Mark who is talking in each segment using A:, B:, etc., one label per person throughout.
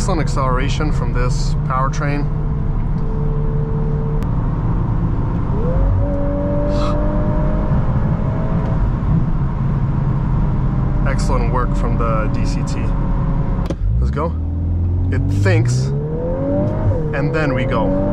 A: Excellent acceleration from this powertrain. Excellent work from the DCT. Let's go. It thinks, and then we go.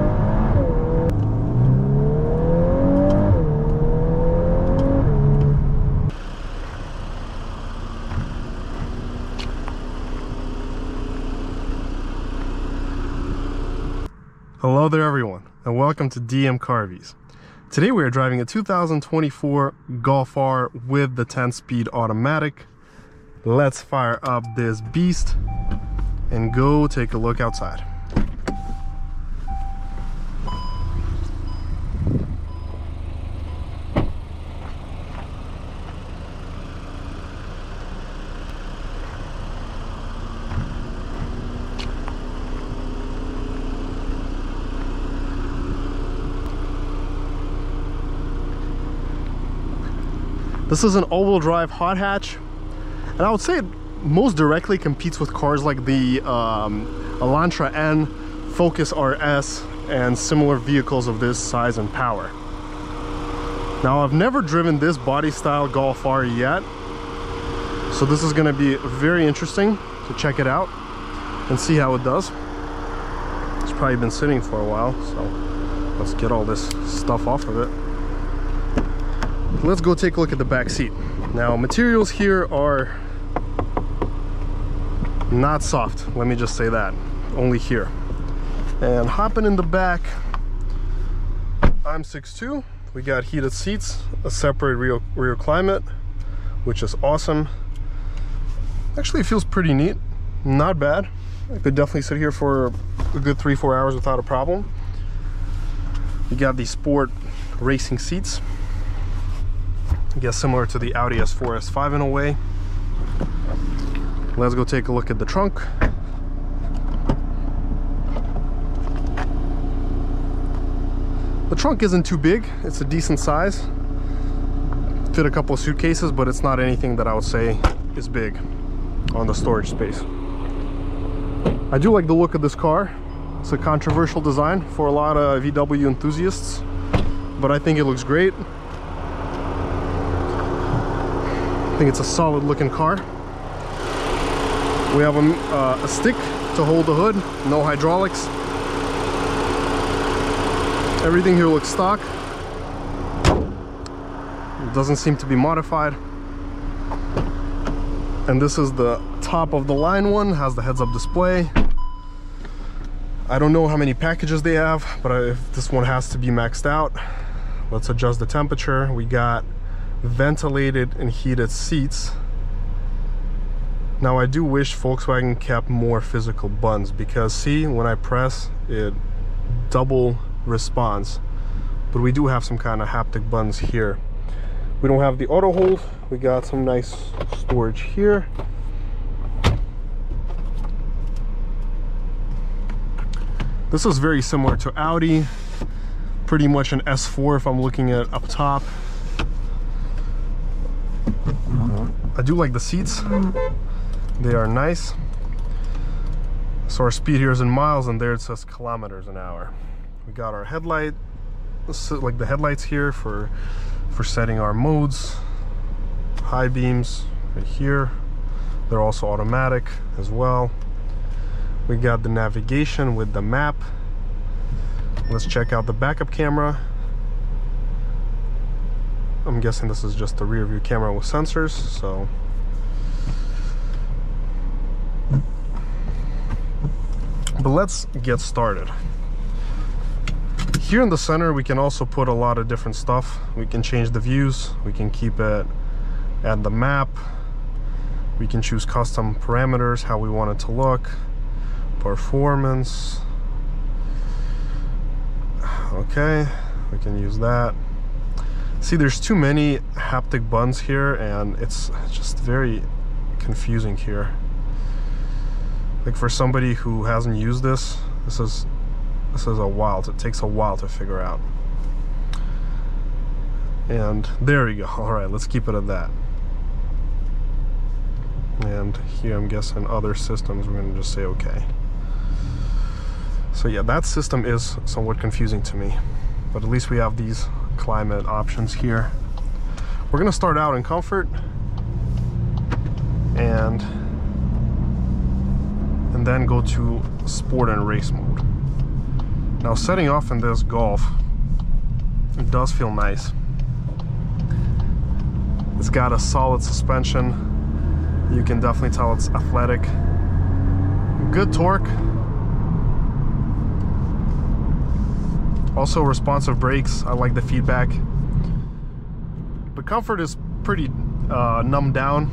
A: Hello there everyone, and welcome to DM Carvies. Today we are driving a 2024 Golf R with the 10-speed automatic. Let's fire up this beast and go take a look outside. This is an all-wheel drive hot hatch, and I would say it most directly competes with cars like the Elantra N, Focus RS, and similar vehicles of this size and power. Now, I've never driven this body style Golf R yet, so this is going to be very interesting to check it out and see how it does. It's probably been sitting for a while, so let's get all this stuff off of it. Let's go take a look at the back seat. Now, materials here are not soft, let me just say that, only here. And hopping in the back, I'm 6'2", we got heated seats, a separate rear climate, which is awesome. Actually, it feels pretty neat, not bad. I could definitely sit here for a good 3-4 hours without a problem. You got these sport racing seats, I guess similar to the Audi S4, S5 in a way. Let's go take a look at the trunk. The trunk isn't too big, it's a decent size. Fit a couple of suitcases, but it's not anything that I would say is big on the storage space. I do like the look of this car. It's a controversial design for a lot of VW enthusiasts, but I think it looks great. I think it's a solid looking car. We have a stick to hold the hood, no hydraulics. Everything here looks stock. It doesn't seem to be modified. And this is the top of the line one, has the heads-up display. I don't know how many packages they have, but if this one has to be maxed out. Let's adjust the temperature. We got ventilated and heated seats. Now, I do wish Volkswagen kept more physical buttons, because see, when I press it double responds, but we do have some kind of haptic buttons here. We don't have the auto hold. We got some nice storage here. This is very similar to Audi, pretty much an S4 if I'm looking at up top. I do like the seats, they are nice. So our speed here is in miles, and there it says kilometers an hour. We got our headlight, like the headlights here for setting our modes. High beams right here, they're also automatic as well. We got the navigation with the map. Let's check out the backup camera. I'm guessing this is just the rear view camera with sensors, so. But let's get started. Here in the center, we can also put a lot of different stuff. We can change the views, we can keep it at the map. We can choose custom parameters, how we want it to look. Performance. Okay, we can use that. See, there's too many haptic buttons here, and it's just very confusing here. Like, for somebody who hasn't used this, this is it takes a while to figure out. And there we go. All right, let's keep it at that. And here I'm guessing other systems, we're gonna just say okay. So yeah, that system is somewhat confusing to me, but at least we have these climate options here. We're gonna start out in comfort and then go to sport and race mode. Now setting off in this Golf, it does feel nice. It's got a solid suspension. You can definitely tell it's athletic. Good torque. Also responsive brakes. I like the feedback. But comfort is pretty numbed down.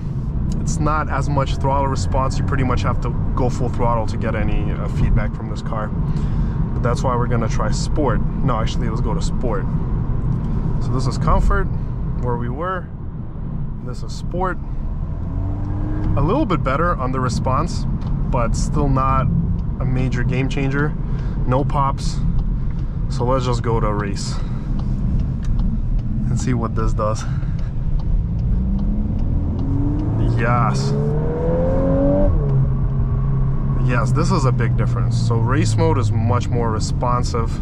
A: It's not as much throttle response. You pretty much have to go full throttle to get any feedback from this car. But that's why we're gonna try sport. No, actually, let's go to sport. So this is comfort, where we were. This is sport. A little bit better on the response, but still not a major game changer. No pops. So let's just go to race and see what this does. Yes. Yes, this is a big difference. So race mode is much more responsive.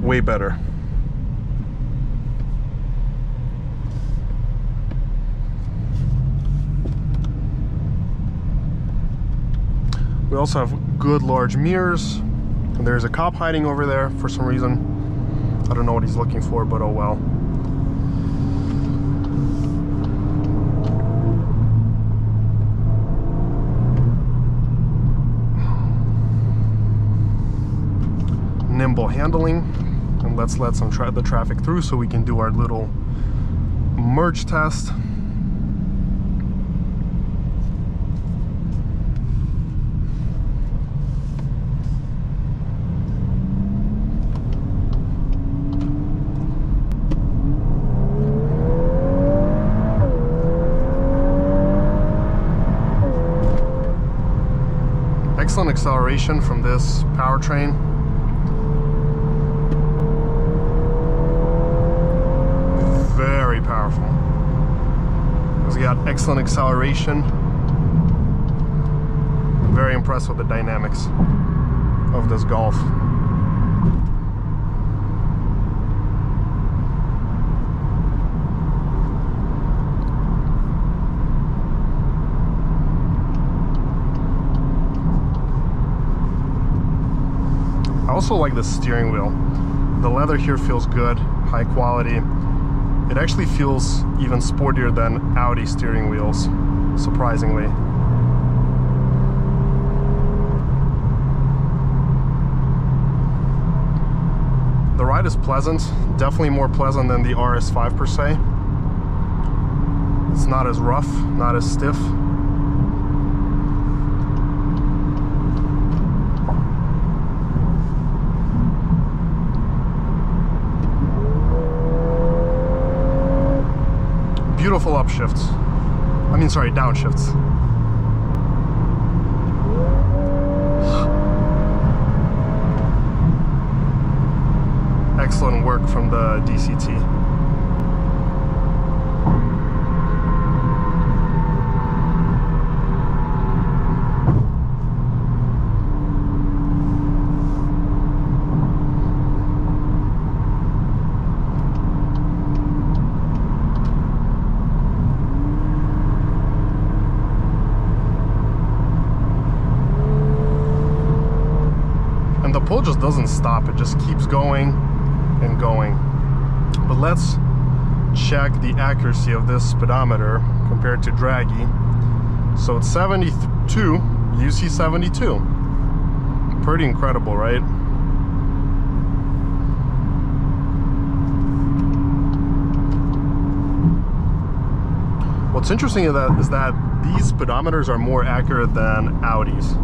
A: Way better. We also have good large mirrors. And there's a cop hiding over there for some reason. I don't know what he's looking for, but oh well. Nimble handling, and let's let the traffic through so we can do our little merge test. Excellent acceleration from this powertrain. Very powerful. It's got excellent acceleration. Very impressed with the dynamics of this Golf. I also like the steering wheel. The leather here feels good, high quality. It actually feels even sportier than Audi steering wheels, surprisingly. The ride is pleasant, definitely more pleasant than the RS5 per se. It's not as rough, not as stiff. Beautiful upshifts. I mean, sorry, downshifts. Excellent work from the DCT. The pull just doesn't stop, it just keeps going and going. But let's check the accuracy of this speedometer compared to draggy. So it's 72, UC 72. Pretty incredible, right? What's interesting is that these speedometers are more accurate than Audi's.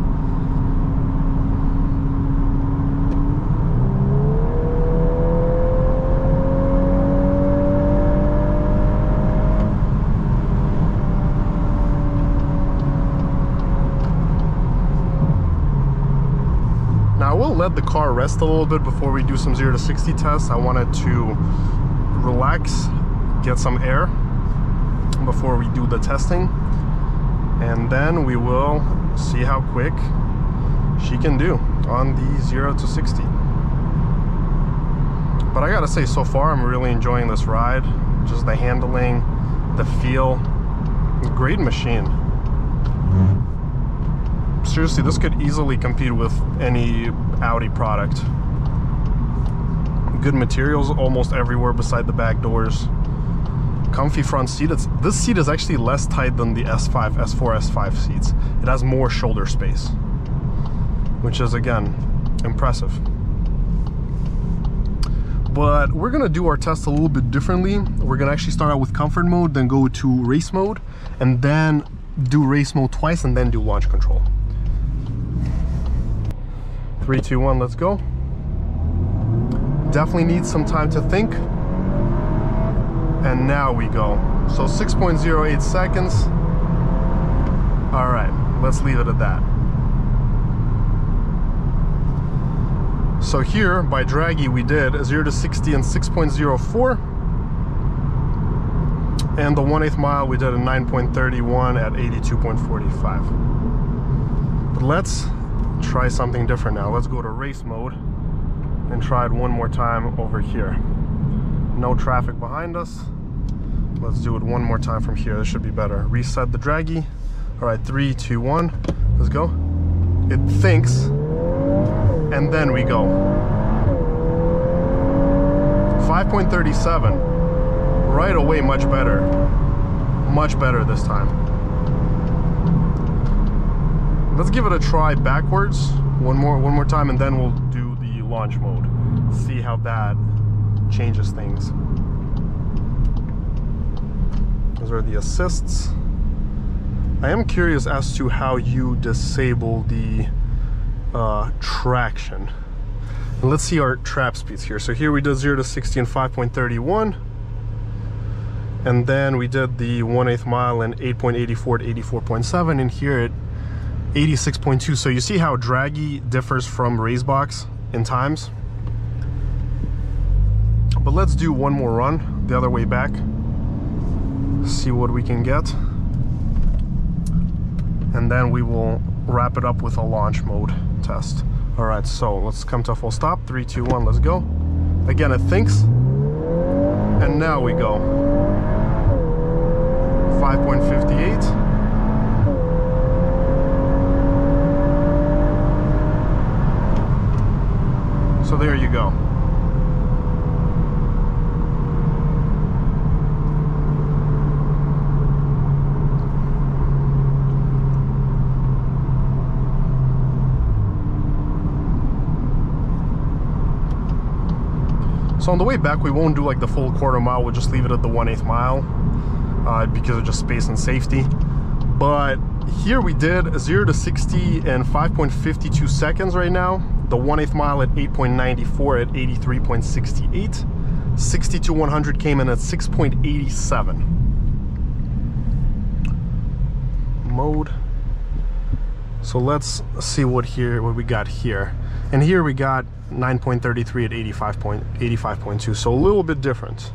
A: Let the car rest a little bit before we do some 0 to 60 tests. I wanted to relax, get some air before we do the testing, and then we will see how quick she can do on the 0 to 60. But I gotta say, so far I'm really enjoying this ride. Just the handling, the feel, great machine. Seriously, this could easily compete with any Audi product. Good materials almost everywhere beside the back doors. Comfy front seat. This seat is actually less tight than the S5, S4, S5 seats. It has more shoulder space, which is, again, impressive. But we're gonna do our test a little bit differently. We're gonna actually start out with comfort mode, then go to race mode, and then do race mode twice, and then do launch control. 3, 2, 1, let's go. Definitely need some time to think. And now we go. So 6.08 seconds. All right, let's leave it at that. So here, by Draggy, we did 0 to 60 in 6.04. And the 1/8 mile, we did a 9.31 at 82.45. But let's try something different now. Let's go to race mode and try it one more time over here. No traffic behind us. Let's do it one more time from here. This should be better. Reset the Draggy. All right, 3, 2, 1. Let's go. It thinks, and then we go. 5.37. Right away, much better. Much better this time. Let's give it a try backwards one more time, and then we'll do the launch mode. See how that changes things. Those are the assists. I am curious as to how you disable the traction. And let's see our trap speeds here. So here we did 0 to 60 in 5.31. And then we did the 1/8 mile in 8.84 to 84.7. And here at 86.2. So you see how Draggy differs from RaceBox in times. But let's do one more run the other way back. See what we can get. And then we will wrap it up with a launch mode test. All right, so let's come to a full stop. 3, 2, 1, let's go. Again, it thinks. And now we go. 5.58. So there you go. So on the way back, we won't do like the full quarter mile. We'll just leave it at the 1/8 mile because of just space and safety. But here we did 0 to 60 in 5.52 seconds right now. The 1/8 mile at 8.94 at 83.68. 60 to 100 came in at 6.87. Mode. So let's see what we got here. And here we got 9.33 at 85.2. So a little bit different.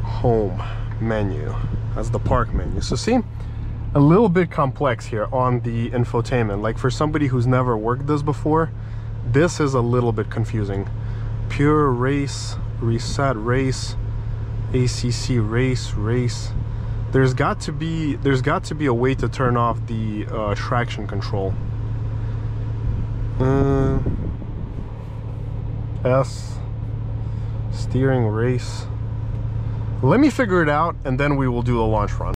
A: Home menu. That's the park menu. So see, a little bit complex here on the infotainment. Like for somebody who's never worked this before, this is a little bit confusing. Pure race, reset race, ACC race. There's got to be a way to turn off the traction control. S steering race. Let me figure it out, and then we will do the launch run.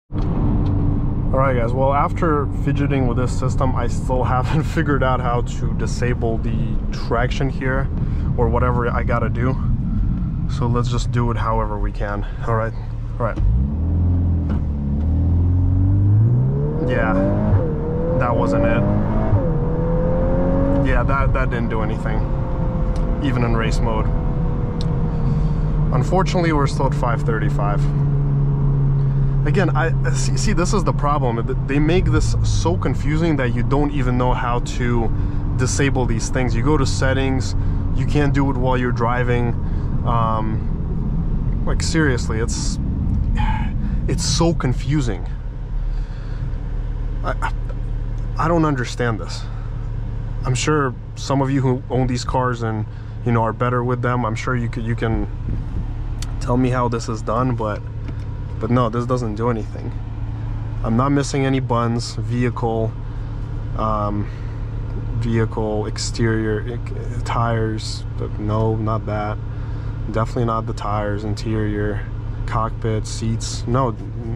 A: All right, guys. Well, after fidgeting with this system, I still haven't figured out how to disable the traction here, or whatever I gotta do. So let's just do it however we can. All right. Yeah, that wasn't it. Yeah, that didn't do anything, even in race mode. Unfortunately, we're still at 535. Again, see, this is the problem. They make this so confusing that you don't even know how to disable these things. You go to settings, you can't do it while you're driving. Like seriously, it's so confusing. I don't understand this. I'm sure some of you who own these cars and, you know, are better with them, I'm sure you can tell me how this is done, but no, this doesn't do anything. I'm not missing any buns. Vehicle exterior, tires, no, not that. Definitely not the tires. Interior, cockpit, seats, no,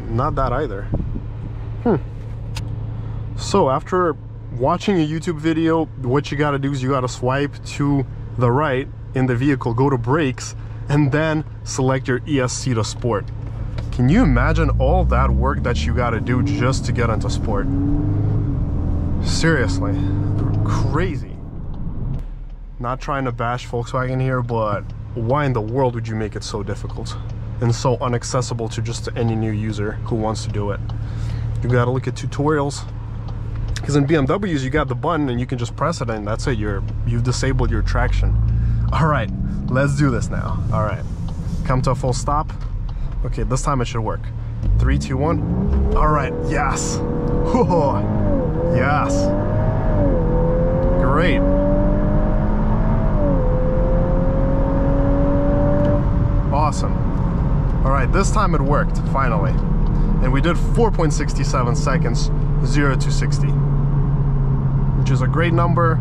A: not that either. So after watching a YouTube video, what you got to do is you got to swipe to the right in the vehicle, go to brakes, and then select your ESC to sport. Can you imagine all that work that you got to do just to get into sport? Seriously, crazy. Not trying to bash Volkswagen here, but why in the world would you make it so difficult and so inaccessible to just any new user who wants to do it? You got to look at tutorials. Because in BMWs, you got the button and you can just press it and that's it. You've disabled your traction. All right, let's do this now. All right, come to a full stop. Okay, this time it should work. 3, 2, 1. All right, yes. Whoa. Yes. Great. Awesome. All right, this time it worked, finally. And we did 4.67 seconds, 0 to 60. Which is a great number.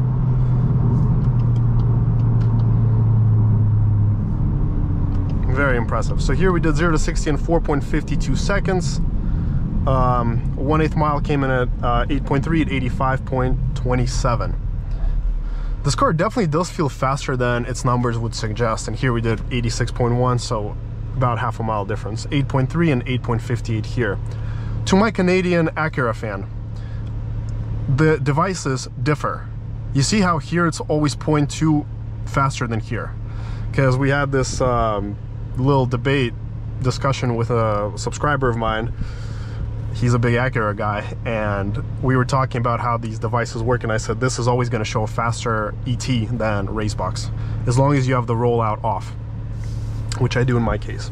A: Very impressive. So here we did 0 to 60 in 4.52 seconds. 1/8 mile came in at 8.3 at 85.27. This car definitely does feel faster than its numbers would suggest, and here we did 86.1, so about half a mile difference. 8.3 and 8.58 here. To my Canadian Acura fan, the devices differ. You see how here it's always 0.2 faster than here? Because we had this little debate discussion with a subscriber of mine. He's a big Acura guy, and we were talking about how these devices work, and I said this is always going to show a faster ET than RaceBox, as long as you have the rollout off, which I do in my case.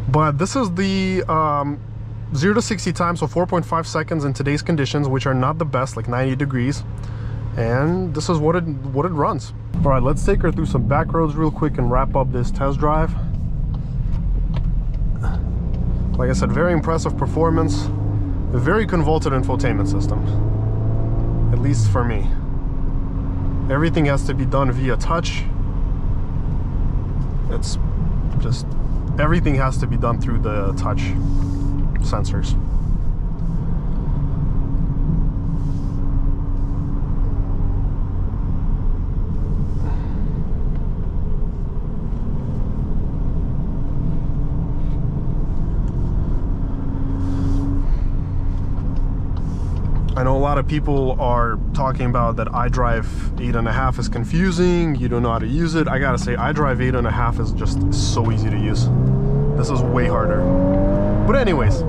A: But this is the 0 to 60 time, so 4.5 seconds in today's conditions, which are not the best, like 90 degrees, and this is what it runs. All right, let's take her through some back roads real quick and wrap up this test drive. Like I said, very impressive performance, a very convoluted infotainment system, at least for me. Everything has to be done via touch. It's just, everything has to be done through the touch sensors. I know a lot of people are talking about that iDrive 8.5 is confusing, you don't know how to use it. I gotta say, iDrive 8.5 is just so easy to use. This is way harder. But anyways,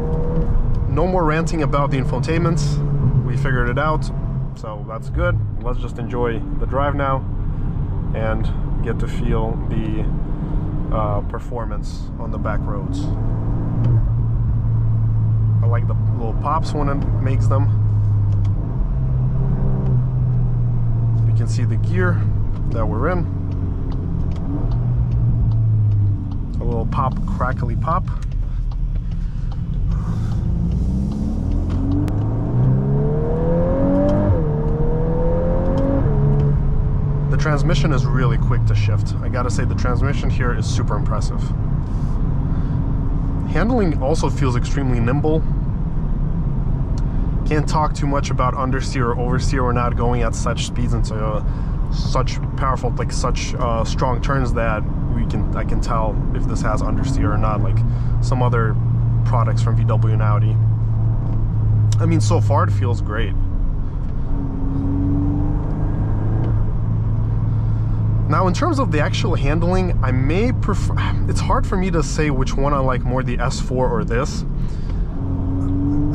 A: no more ranting about the infotainment. We figured it out, so that's good. Let's just enjoy the drive now and get to feel the performance on the back roads. I like the little pops when it makes them. You can see the gear that we're in. A little pop, crackly pop. The transmission is really quick to shift. I gotta say, the transmission here is super impressive. Handling also feels extremely nimble. Can't talk too much about understeer or oversteer. We're not going at such speeds into such powerful, like such strong turns that I can tell if this has understeer or not, like some other products from VW and Audi. I mean, so far it feels great. Now, in terms of the actual handling, I may prefer, it's hard for me to say which one I like more, the S4 or this.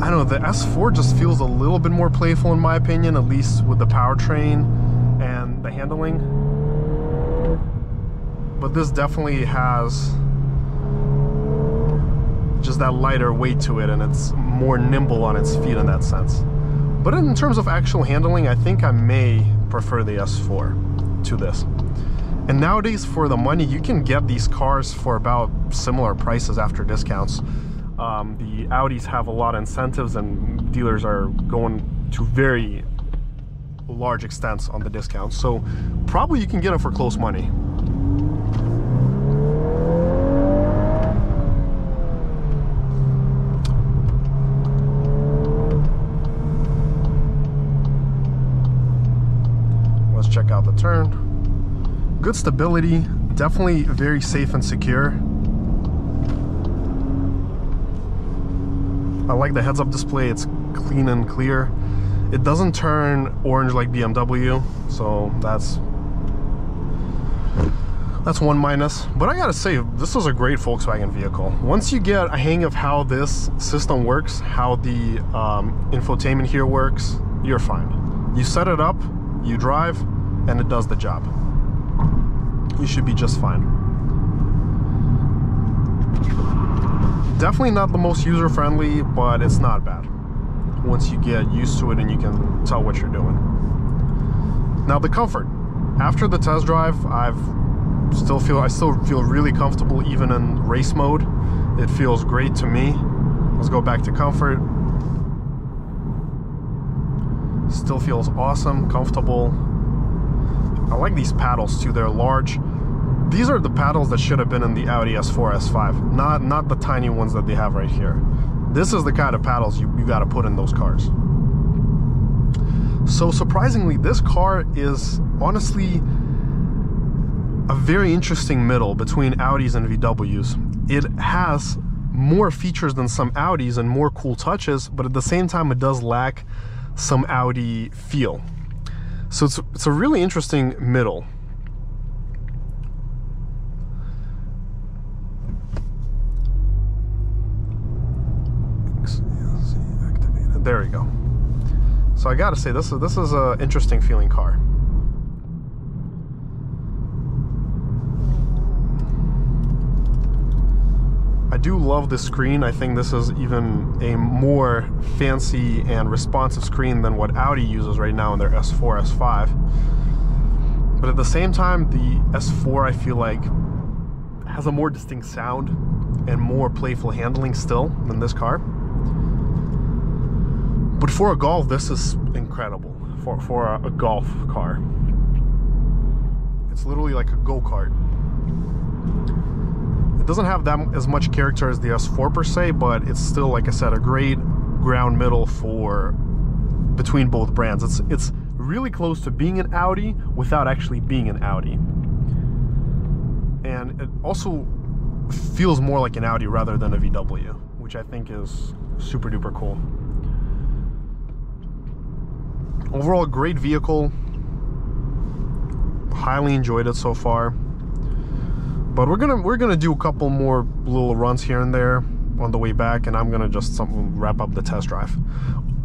A: I don't know, the S4 just feels a little bit more playful in my opinion, at least with the powertrain and the handling. But this definitely has just that lighter weight to it, and it's more nimble on its feet in that sense. But in terms of actual handling, I think I may prefer the S4 to this. And nowadays, for the money, you can get these cars for about similar prices after discounts. The Audis have a lot of incentives, and dealers are going to very large extents on the discounts. So probably you can get them for close money. Let's check out the turn. Good stability, definitely very safe and secure. I like the heads-up display, it's clean and clear. It doesn't turn orange like BMW, so that's one minus. But I gotta say, this is a great Volkswagen vehicle. Once you get a hang of how this system works, how the infotainment here works, you're fine. You set it up, you drive, and it does the job. You should be just fine. Definitely not the most user-friendly, but it's not bad once you get used to it and you can tell what you're doing. Now the comfort. After the test drive, I still feel really comfortable even in race mode. It feels great to me. Let's go back to comfort. Still feels awesome, comfortable. I like these paddles too, they're large. These are the paddles that should have been in the Audi S4, S5, not the tiny ones that they have right here. This is the kind of paddles you gotta put in those cars. So surprisingly, this car is honestly a very interesting middle between Audis and VWs. It has more features than some Audis and more cool touches, but at the same time it does lack some Audi feel. So it's a really interesting middle. There we go. So I gotta say, this is an interesting feeling car. I do love this screen. I think this is even a more fancy and responsive screen than what Audi uses right now in their S4, S5. But at the same time, the S4 I feel like has a more distinct sound and more playful handling still than this car. But for a Golf, this is incredible. For a Golf car. It's literally like a go-kart. It doesn't have that as much character as the S4 per se, but it's still, like I said, a great ground middle for between both brands. It's really close to being an Audi without actually being an Audi. And it also feels more like an Audi rather than a VW, which I think is super duper cool. Overall, great vehicle. Highly enjoyed it so far. But we're gonna do a couple more little runs here and there on the way back, and I'm gonna just wrap up the test drive.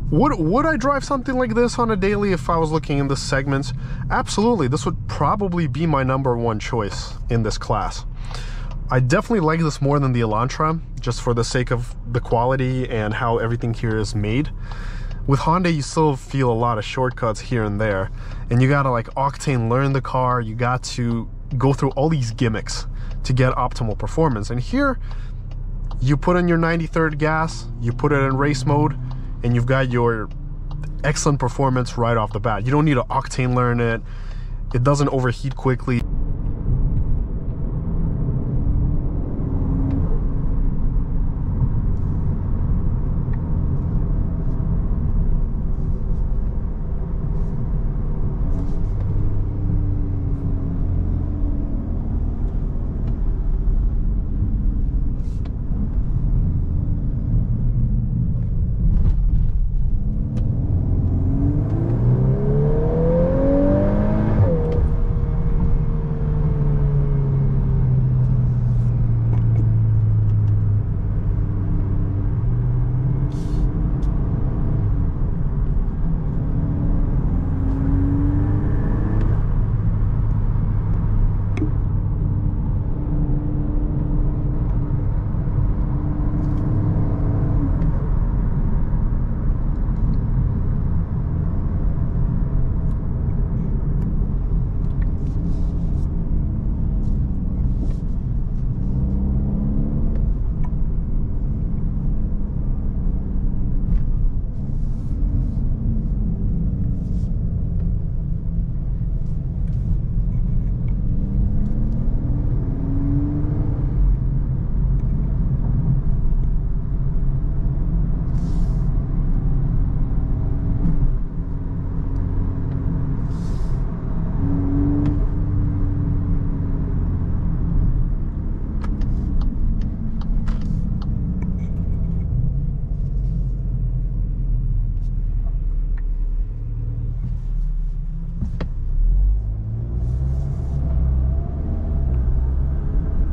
A: Would I drive something like this on a daily if I was looking in this segment? Absolutely. This would probably be my #1 choice in this class. I definitely like this more than the Elantra, just for the sake of the quality and how everything here is made. With Honda, you still feel a lot of shortcuts here and there, and you gotta like octane learn the car. You got to go through all these gimmicks to get optimal performance. And here, you put in your 93rd gas, you put it in race mode, and you've got your excellent performance right off the bat. You don't need to octane learn it. It doesn't overheat quickly.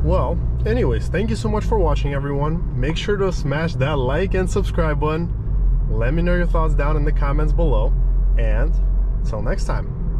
A: Well, anyways, thank you so much for watching, everyone. Make sure to smash that like and subscribe button. Let me know your thoughts down in the comments below. And until next time.